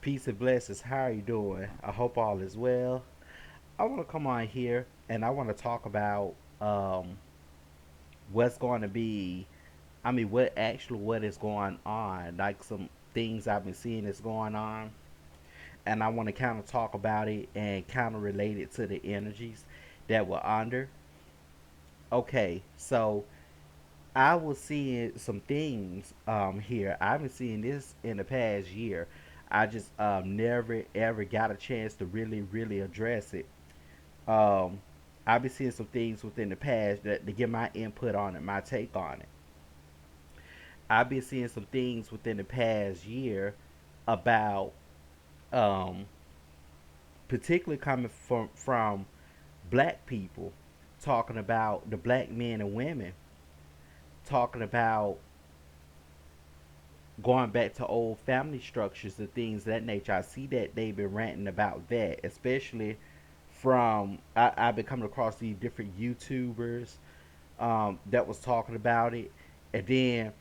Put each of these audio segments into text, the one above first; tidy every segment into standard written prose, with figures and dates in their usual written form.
Peace and blessings. How are you doing? I hope all is well. I want to come on here and I want to talk about what's going to be. What is going on? Like some things I've been seeing is going on, and I want to kind of talk about it and kind of relate it to the energies that we're under. Okay, so I was seeing some things here. I've been seeing this in the past year. I just never ever got a chance to really address it. Um, I've been seeing some things within the past that to get my input on it, my take on it. I've been seeing some things within the past year about, um, particularly coming from black people, talking about the black men and women, talking about going back to old family structures and things of that nature. I see that they've been ranting about that, especially I've been coming across these different YouTubers that was talking about it, and then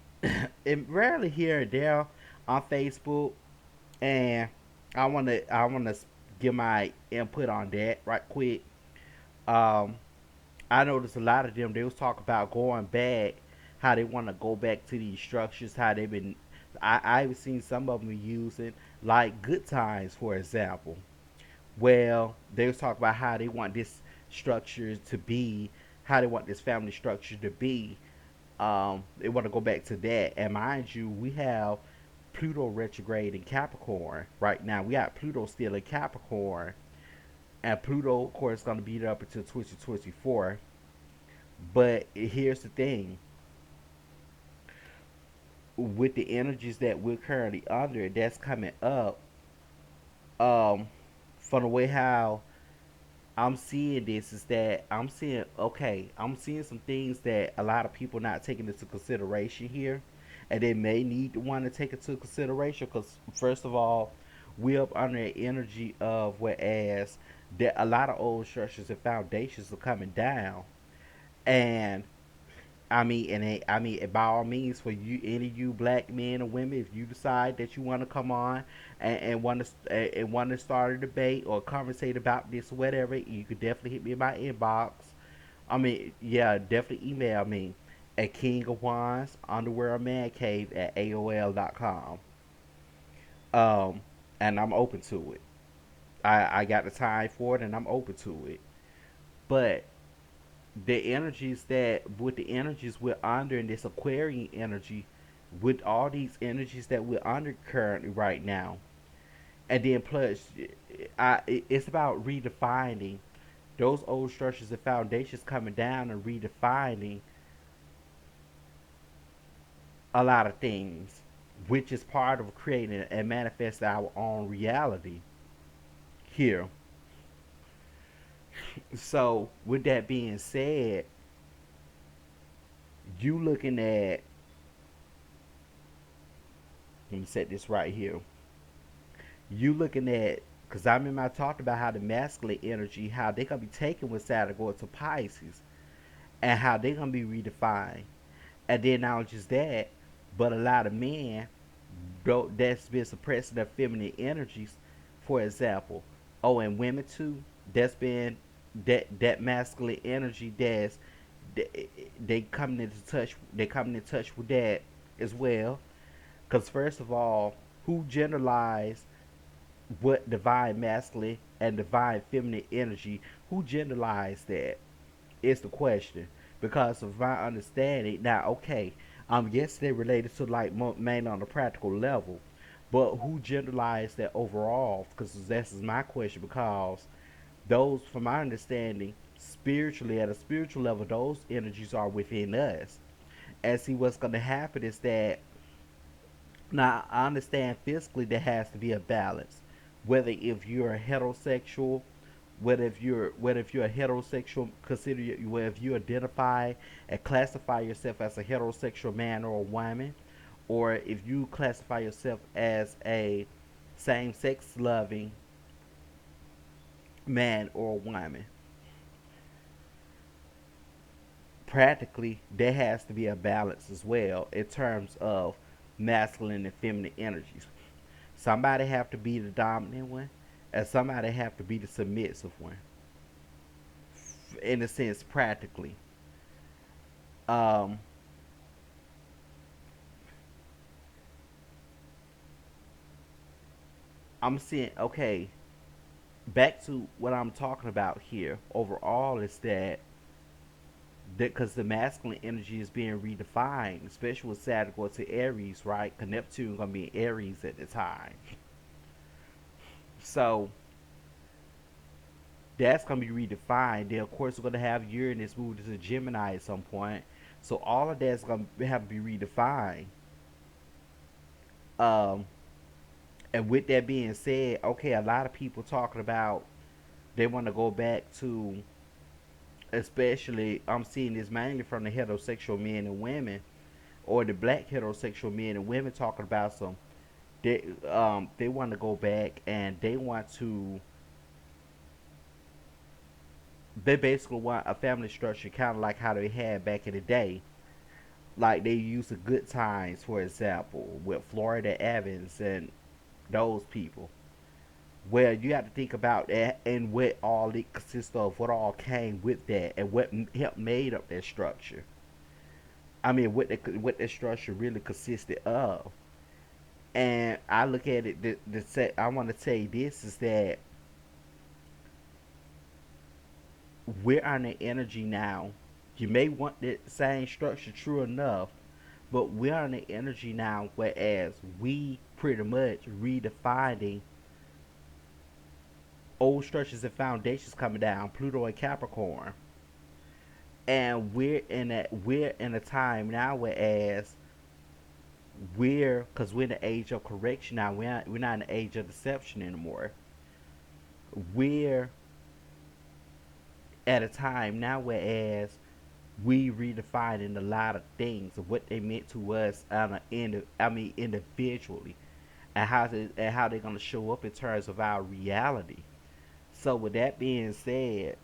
it rarely here and there on Facebook, and I wanna give my input on that right quick. Um, I noticed a lot of them they was talking about going back, how they want to go back to these structures, how they've been. I've seen some of them using like good times, for example. Well, they was talking about how they want this structure to be, how they want this family structure to be. They want to go back to that. And mind you, we have Pluto retrograde in Capricorn right now. We got Pluto still in Capricorn, and Pluto, of course, is going to be up until 2024. But here's the thing: with the energies that we're currently under, that's coming up. Um, from the way how I'm seeing this is that I'm seeing some things that a lot of people not taking into consideration here, and they may need to want to take it into consideration because first of all, we're up under the energy of whereas that a lot of old structures and foundations are coming down, and by all means, for you, any of you black men and women, if you decide that you want to come on and want to start a debate or conversate about this, or whatever, you could definitely hit me in my inbox. Yeah, definitely email me at kingofwandsunderworldmancave at AOL.com. Um, and I'm open to it. I got the time for it, and I'm open to it. But the energies we're under in this Aquarian energy, with all these energies that we're under currently right now, and then plus, it's about redefining those old structures and foundations, coming down and redefining a lot of things, which is part of creating and manifesting our own reality here. So, with that being said, you looking at, let me set this right here. You looking at, because I remember I talked about how the masculine energy, how they gonna be taken with Saturn going to Pisces, and how they gonna be redefined. And then not just that, but a lot of men that's been suppressing their feminine energies, for example. Oh, and women too. That's been that masculine energy. They coming into touch. They coming in touch with that as well. Because first of all, who generalized what divine masculine and divine feminine energy? Who generalized that? Is the question. Because of my understanding, now okay, yes, they related to like mainly on a practical level, but who generalized that overall? Because that's my question. Because those, from my understanding, spiritually at a spiritual level, those energies are within us. And see, what's going to happen is that now I understand physically there has to be a balance, whether if you're a heterosexual, whether if you're a heterosexual, whether if you identify and classify yourself as a heterosexual man or a woman, or if you classify yourself as a same-sex loving man or a woman. Practically, there has to be a balance as well in terms of masculine and feminine energies. Somebody have to be the dominant one, and somebody have to be the submissive one. In a sense, practically. Um, I'm seeing. Okay, back to what I'm talking about here. Overall, is that because the masculine energy is being redefined, especially with Saturn going to Aries, right? Because Neptune gonna be in Aries at the time, so that's gonna be redefined. Then of course we're gonna have Uranus move to Gemini at some point, so all of that's gonna have to be redefined. Um, and with that being said, okay, a lot of people talking about they want to go back to, especially I'm seeing this mainly from the heterosexual men and women, or the black heterosexual men and women talking about some. They want to go back and they want to. They basically want a family structure kind of like how they had back in the day. Like they used the good times, for example, with Florida Evans and those people. Well, you have to think about that and what all it consists of, what all came with that, and what helped made up that structure. I mean, what that structure really consisted of. And I look at it. I want to say this is that we're on the energy now. You may want the same structure, true enough, but we're on the energy now, whereas we pretty much redefining old structures and foundations coming down. Pluto and Capricorn, and we're in a time now whereas we're in the age of correction now. We're not in the age of deception anymore. We're at a time now whereas we redefining a lot of things of what they meant to us on individually, and how they're gonna show up in terms of our reality. So with that being said,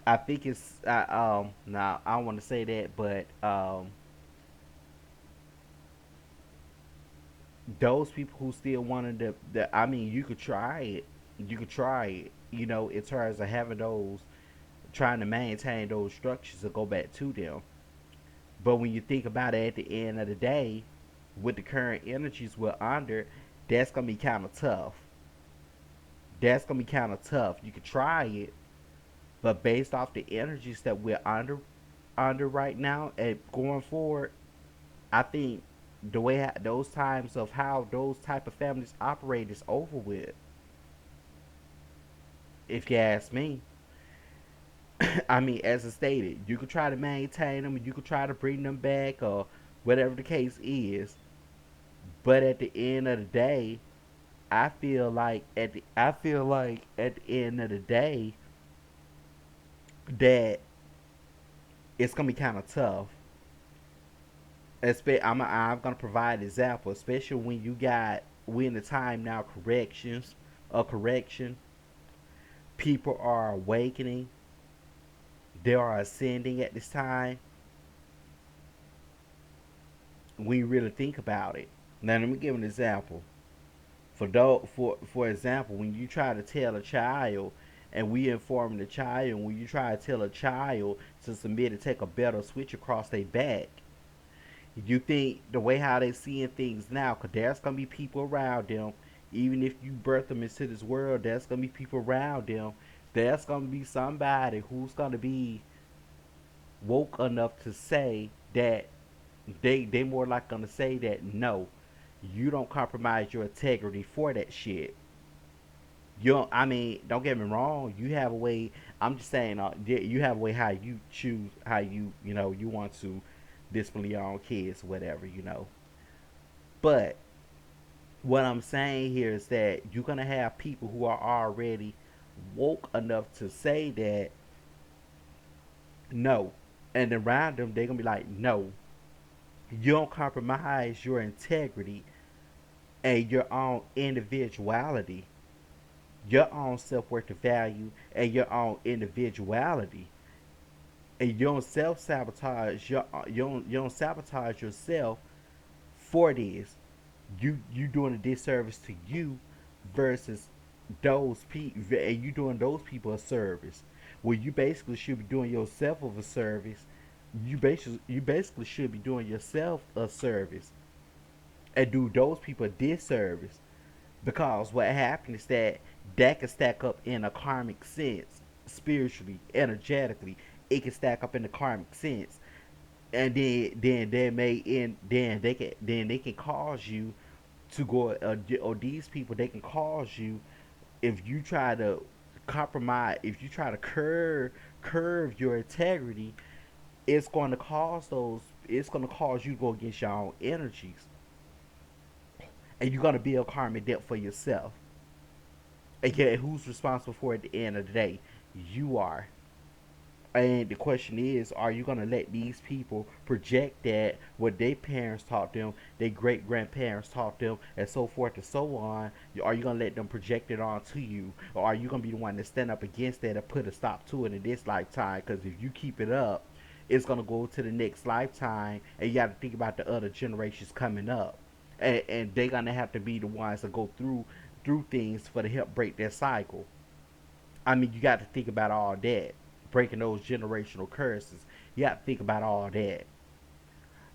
I think it's now I don't want to say that, but those people who still wanted I mean, you could try it. You could try it. You know, in terms of having those, trying to maintain those structures and go back to them. But when you think about it, at the end of the day, with the current energies we're under, that's gonna be kind of tough. That's gonna be kind of tough. You could try it, but based off the energies that we're under right now and going forward, I think the way those times of how those type of families operate is over with. If you ask me, I mean, as I stated, you could try to maintain them, you could try to bring them back, or whatever the case is. But at the end of the day, I feel like at the end of the day that it's gonna be kind of tough. I'm gonna provide an example, especially when we in the time now correction. People are awakening, they are ascending at this time. When you really think about it. Now let me give an example. For example, when you try to tell a child, and we inform the child, when you try to tell a child to submit and take a belt or switch across their back, you think the way how they seeing things now, because there's gonna be people around them. Even if you birth them into this world, there's gonna be people around them. There's gonna be somebody who's gonna be woke enough to say that they more like gonna say that no, you don't compromise your integrity for that shit. You don't, I mean, don't get me wrong. You have a way. I'm just saying, you have a way how you choose how you want to discipline your own kids, whatever. But what I'm saying here is that you're gonna have people who are already woke enough to say that no, and around them they're gonna be like, no, you don't compromise your integrity and your own individuality, your own self worth and value, and your own individuality. And you don't self sabotage you don't sabotage yourself for this. You doing a disservice to you versus those people, and you doing those people a service. Well, you basically should be doing yourself of a service. You basically should be doing yourself a service and do those people a disservice, because what happened is that that can stack up in a karmic sense, spiritually, energetically. It can stack up in the karmic sense, and then they may end. Then they can cause you to go, or these people, they can cause you, if you try to compromise, if you try to curve your integrity, it's going to cause you to go against your own energies, and you're going to build karmic debt for yourself. And yet, who's responsible for it at the end of the day? You are. And the question is, are you going to let these people project that what their parents taught them, their great grandparents taught them, and so forth and so on? Are you going to let them project it onto you? Or are you going to be the one to stand up against that and put a stop to it in this lifetime? Because if you keep it up, it's going to go to the next lifetime, and you got to think about the other generations coming up. And they're going to have to be the ones to go through things for to help break that cycle. I mean, you got to think about all that, breaking those generational curses. You got to think about all that.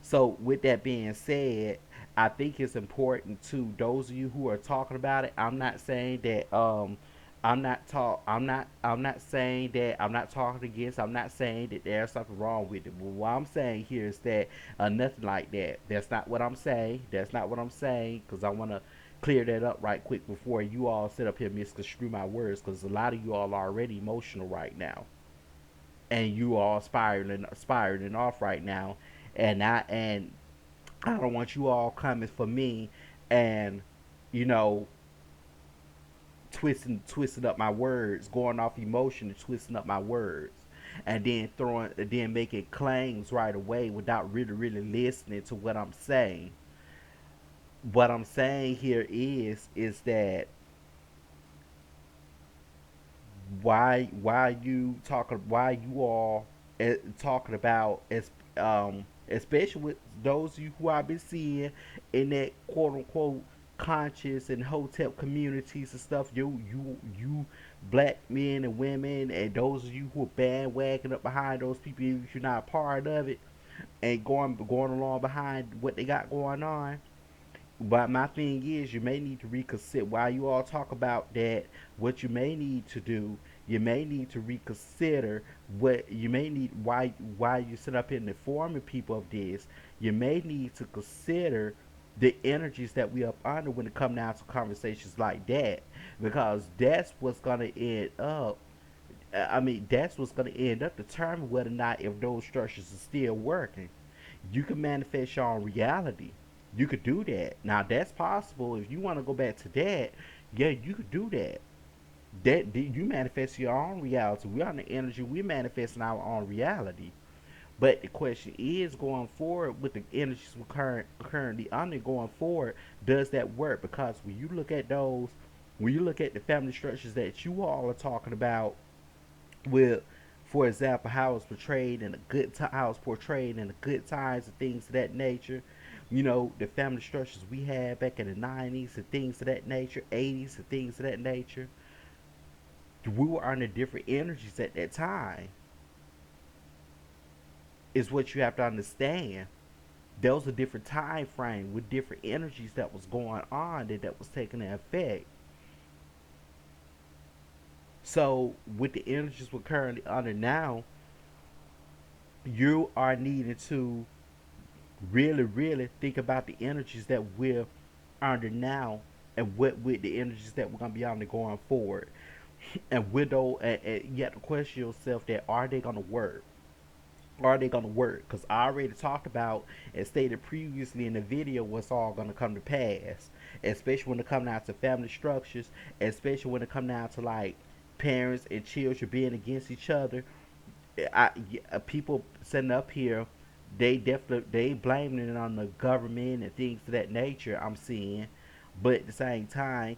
So, with that being said, I think it's important to those of you who are talking about it. I'm not saying that I'm not saying that I'm not talking against. I'm not saying that there's something wrong with it. But what I'm saying here is that nothing like that. That's not what I'm saying. That's not what I'm saying, because I want to clear that up right quick before you all sit up here and misconstrue my words, because a lot of you all are already emotional right now, and you all spiraling off right now, and I don't want you all coming for me and, you know, twisting up my words, going off emotion and twisting up my words, and then making claims right away without really listening to what I'm saying. What I'm saying here is that why you all talking about, especially with those of you who I've been seeing in that quote unquote conscious and hotep communities and stuff, you black men and women, and those of you who are bandwagoning up behind those people if you're not a part of it, and going along behind what they got going on. But my thing is, you may need to reconsider, while you all talk about that. What you may need to do, you may need to reconsider what you may need. Why you sit up here and informing people of this? You may need to consider the energies that we up under when it come down to conversations like that, because that's what's gonna end up. I mean, that's what's gonna end up determining whether or not if those structures are still working. You can manifest your own reality. You could do that. Now that's possible. If you want to go back to that, yeah, you could do that. That you manifest your own reality. We are the energy. We manifesting our own reality. But the question is, going forward with the energies we're currently under, going forward, does that work? Because when you look at the family structures that you all are talking about, with, for example, how it's portrayed in how it's portrayed in the good times and things of that nature. You know, the family structures we had back in the '90s and things of that nature, '80s and things of that nature. We were under different energies at that time. Is what you have to understand. There was a different time frame with different energies that was going on, that was taking effect. So with the energies we're currently under now, you are needing to really think about the energies that we're under now, and what with the energies that we're gonna be under going forward. And and you have to question yourself that, are they gonna work? Are they gonna work? Because I already talked about and stated previously in the video what's all gonna come to pass, especially when it come down to family structures, especially when it come down to like parents and children being against each other. People sitting up here, they blaming it on the government and things of that nature. I'm seeing, but at the same time,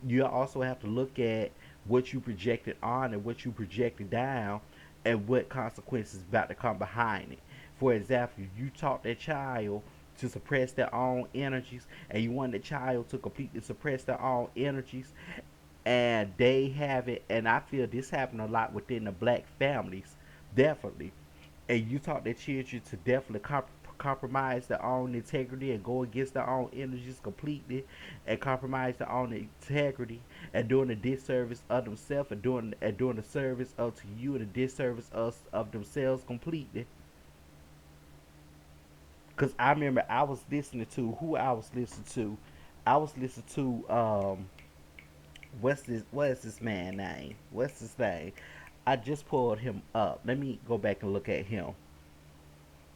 you also have to look at what you projected on and what you projected down, and what consequences about to come behind it. For example, you taught that child to suppress their own energies, and you want the child to completely suppress their own energies, and they have it. And I feel this happen a lot within the black families, definitely. And you taught their children to definitely compromise their own integrity and go against their own energies completely, and compromise their own integrity, and doing a disservice of themselves, and doing the service of to you and a disservice of themselves completely. Cause I remember I was listening to who I was listening to. I was listening to what is this man name? What's his name? I just pulled him up. Let me go back and look at him.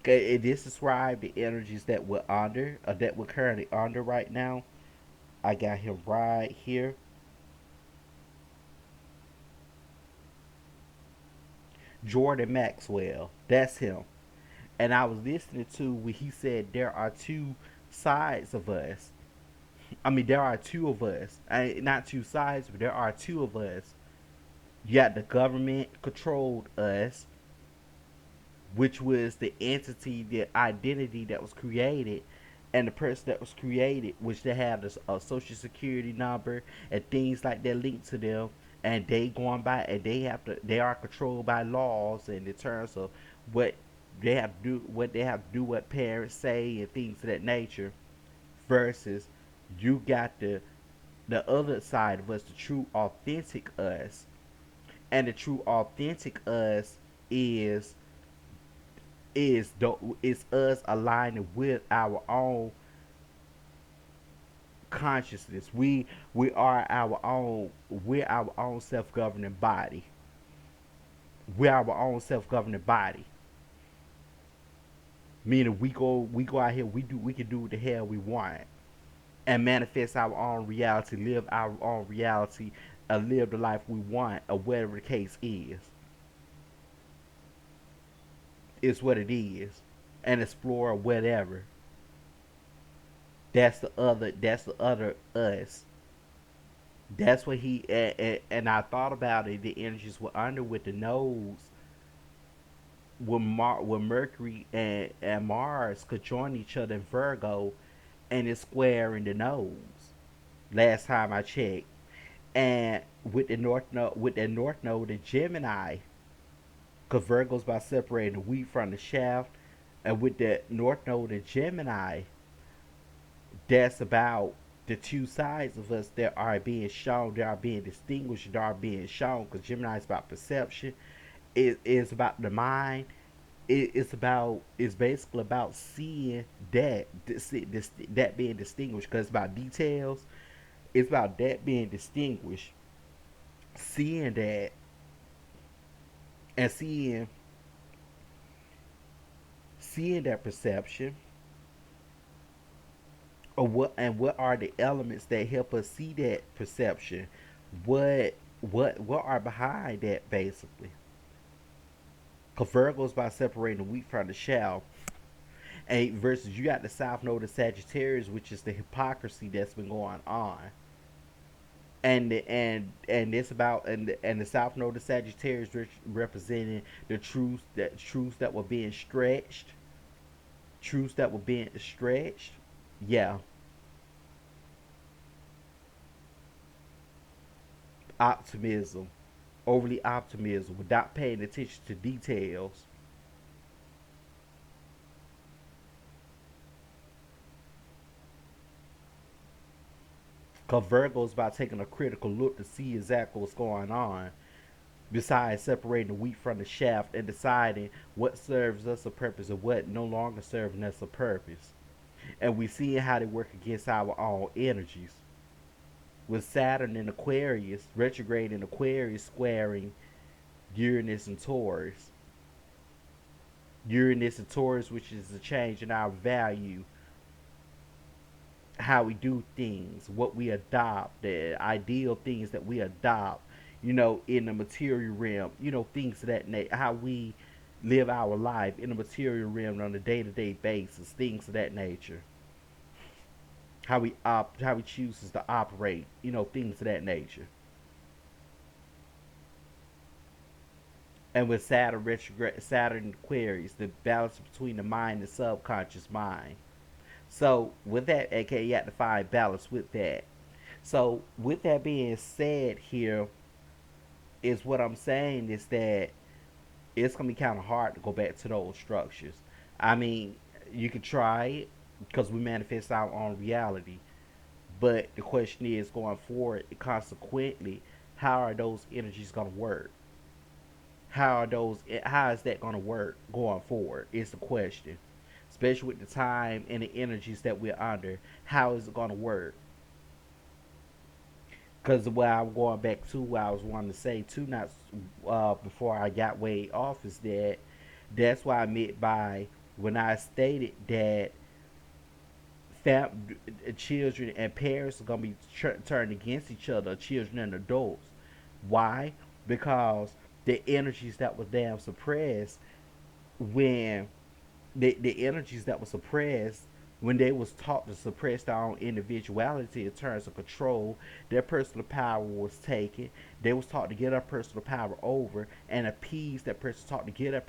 Okay, this describes the energies that we're under, or that we're currently under right now. I got him right here. Jordan Maxwell. That's him. And I was listening to when he said there are two sides of us. I mean, there are two of us. Not two sides, but there are two of us. You got the government controlled us, which was the entity, the identity that was created, and the person that was created, which they have a social security number and things like that linked to them, and they going by, and they are controlled by laws and in terms of what they have to do, what parents say, and things of that nature. Versus, you got the other side of us, the true authentic us, and the true authentic us is is us aligning with our own consciousness. We are our own. We're our own self governing body. We're our own self governing body. Meaning we go out here. We can do what the hell we want and manifest our own reality. Live our own reality. Live the life we want, or whatever the case is. It's what it is, and explore whatever. That's the other. That's the other us. That's what he and I thought about it. The energies were under with the nose, when Mercury and Mars could join each other in Virgo, and it's square in the nose. Last time I checked, and with the North Node in Gemini, because Virgo's by separating the wheat from the shaft, and with the North Node in Gemini, that's about the two sides of us that are being shown, that are being distinguished, that are being shown. Because Gemini is about perception, it is about the mind. It's basically about seeing that being distinguished. Because it's about details. It's about that being distinguished, seeing that, and seeing that perception, or what are the elements that help us see that perception, what are behind that, basically. Because Virgo is about separating the wheat from the chaff, and versus you got the South Node of Sagittarius, which is the hypocrisy that's been going on, and it's about, and the South Node of Sagittarius representing the truths that were being stretched, yeah, optimism, overly optimism without paying attention to details. Because Virgo is about taking a critical look to see exactly what's going on, besides separating the wheat from the shaft and deciding what serves us a purpose and what no longer serving us a purpose. And we see how they work against our own energies. With Saturn in Aquarius, retrograde in Aquarius, squaring Uranus and Taurus. Uranus and Taurus, which is a change in our value, how we do things, what we adopt, the ideal things that we adopt, in the material realm, things of that nature, how we live our life in the material realm on a day-to-day basis, things of that nature, how we chooses to operate, things of that nature. And with Saturn Aquarius, the balance between the mind and subconscious mind. So with that, aka you have to find balance with that. So with that being said, here is what I'm saying is that it's gonna be kind of hard to go back to those structures. I mean, you could try it because we manifest our own reality, but the question is going forward. Consequently, how are those energies gonna work? How are those? How is that gonna work going forward? Is the question. Especially with the time and the energies that we're under, how is it gonna work? Because what I'm going back to, what I was wanting to say too, not before I got way off, is that that's why I meant by when I stated that children and parents are gonna be turned against each other, children and adults. Why? Because the energies that were damn suppressed when the energies that were suppressed when they was taught to suppress their own individuality in terms of control, their personal power was taken. They was taught to get their personal power over and appease that person, taught to get their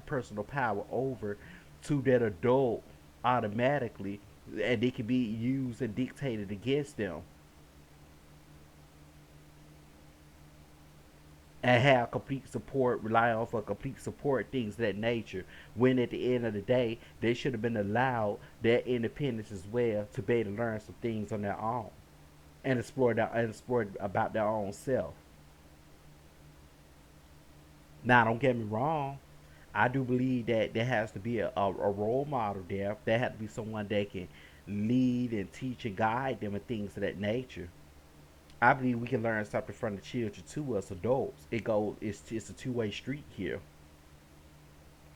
personal power over to that adult automatically, and they can be used and dictated against them and have complete support, rely on for complete support, things of that nature. When at the end of the day, they should have been allowed their independence as well to be able to learn some things on their own and explore about their own self. Now, don't get me wrong. I do believe that there has to be a role model there. There has to be someone that can lead and teach and guide them and things of that nature. I believe we can learn something from the children too as adults. It's a two-way street here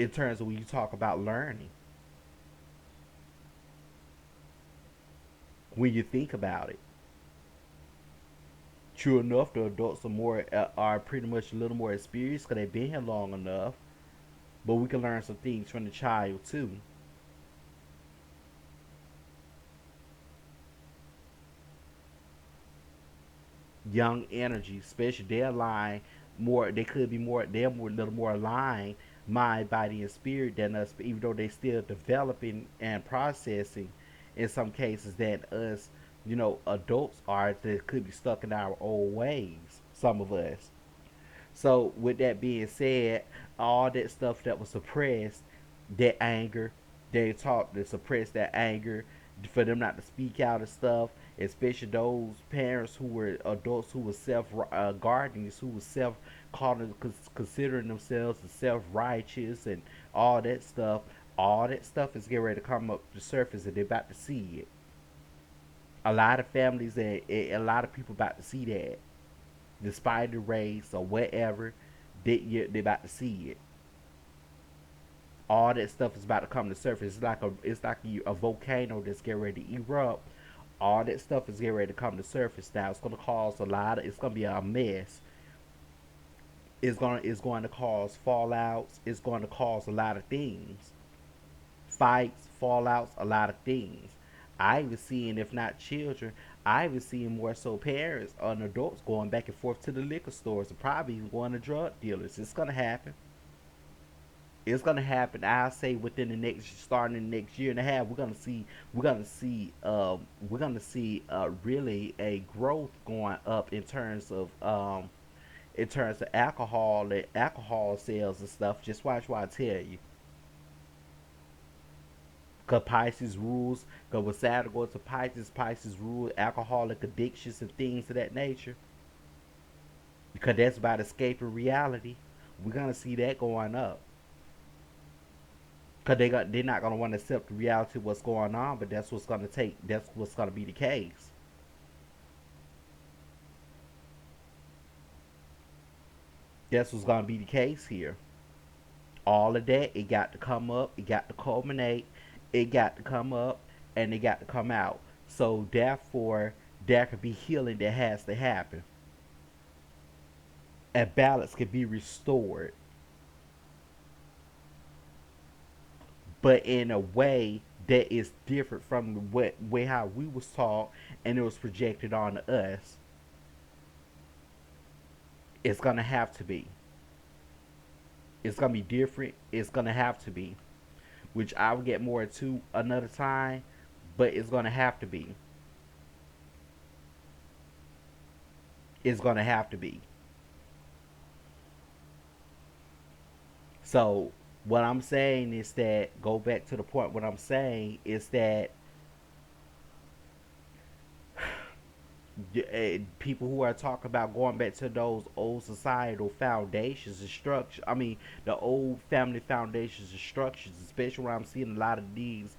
in terms of when you talk about learning. When you think about it, true enough, the adults are pretty much a little more experienced because they've been here long enough. But we can learn some things from the child too. Young energy, especially their line more. They could be more. They're more a little more aligned, mind, body, and spirit than us. Even though they still developing and processing, in some cases than us. Adults are that could be stuck in our old ways. Some of us. So with that being said, all that stuff that was suppressed, that anger, they taught to suppress that anger, for them not to speak out and stuff, especially those parents who were adults who were self guardians, who were self calling considering themselves as self righteous and all that stuff. All that stuff is getting ready to come up to the surface, and they're about to see it. A lot of families and a lot of people about to see that, despite the race or whatever, they about to see it. All that stuff is about to come to the surface. It's like a volcano that's getting ready to erupt. All that stuff is getting ready to come to the surface now. It's gonna cause a lot of. It's gonna be a mess. It's going to cause fallouts. It's going to cause a lot of things. Fights, fallouts, a lot of things. I even seeing, if not children, I even seeing more so parents and adults going back and forth to the liquor stores and probably even going to drug dealers. It's gonna happen. It's gonna happen. I say within the next, starting in the next year and a half, we're gonna see really a growth going up in terms of alcohol and alcohol sales and stuff. Just watch what I tell you. Cause Pisces rules. Cause with Saturn going to Pisces, Pisces rule alcoholic addictions and things of that nature. Because that's about escaping reality. We're gonna see that going up. Cause they're not gonna want to accept the reality of what's going on, but that's what's gonna take. That's what's gonna be the case. That's what's gonna be the case here. All of that, it got to come up. It got to culminate. It got to come up, and it got to come out. So therefore, there could be healing that has to happen, and balance can be restored, but in a way that is different from the way how we was taught and it was projected on us. It's gonna have to be. It's gonna be different. It's gonna have to be, which I will get more into another time. but it's gonna have to be. It's gonna have to be. So what I'm saying is that go back to the point. What I'm saying is that people who are talking about going back to those old societal foundations and structure. I mean, the old family foundations and structures, especially when I'm seeing a lot of these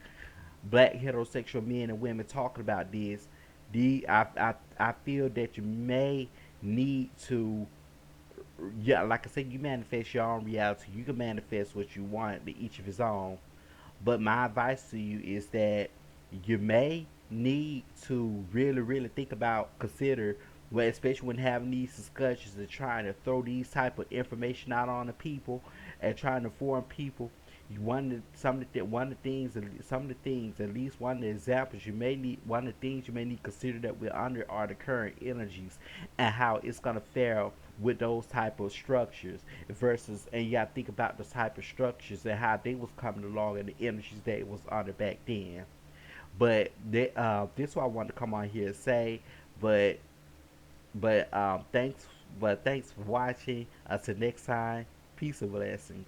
black heterosexual men and women talking about this. I feel that you may need to, yeah, like I said, you manifest your own reality. You can manifest what you want, to each of his own. But my advice to you is that you may need to really, really think about, consider, well, especially when having these discussions and trying to throw these type of information out on the people and trying to inform people. One of the things, some of the things, at least one of the examples you may need, one of the things you may need to consider that we're under are the current energies and how it's gonna fare with those type of structures versus, and you gotta think about the type of structures and how they was coming along and the energies that it was under back then. But this is what I wanted to come on here and say. But but thanks for watching. Until next time, peace and blessings.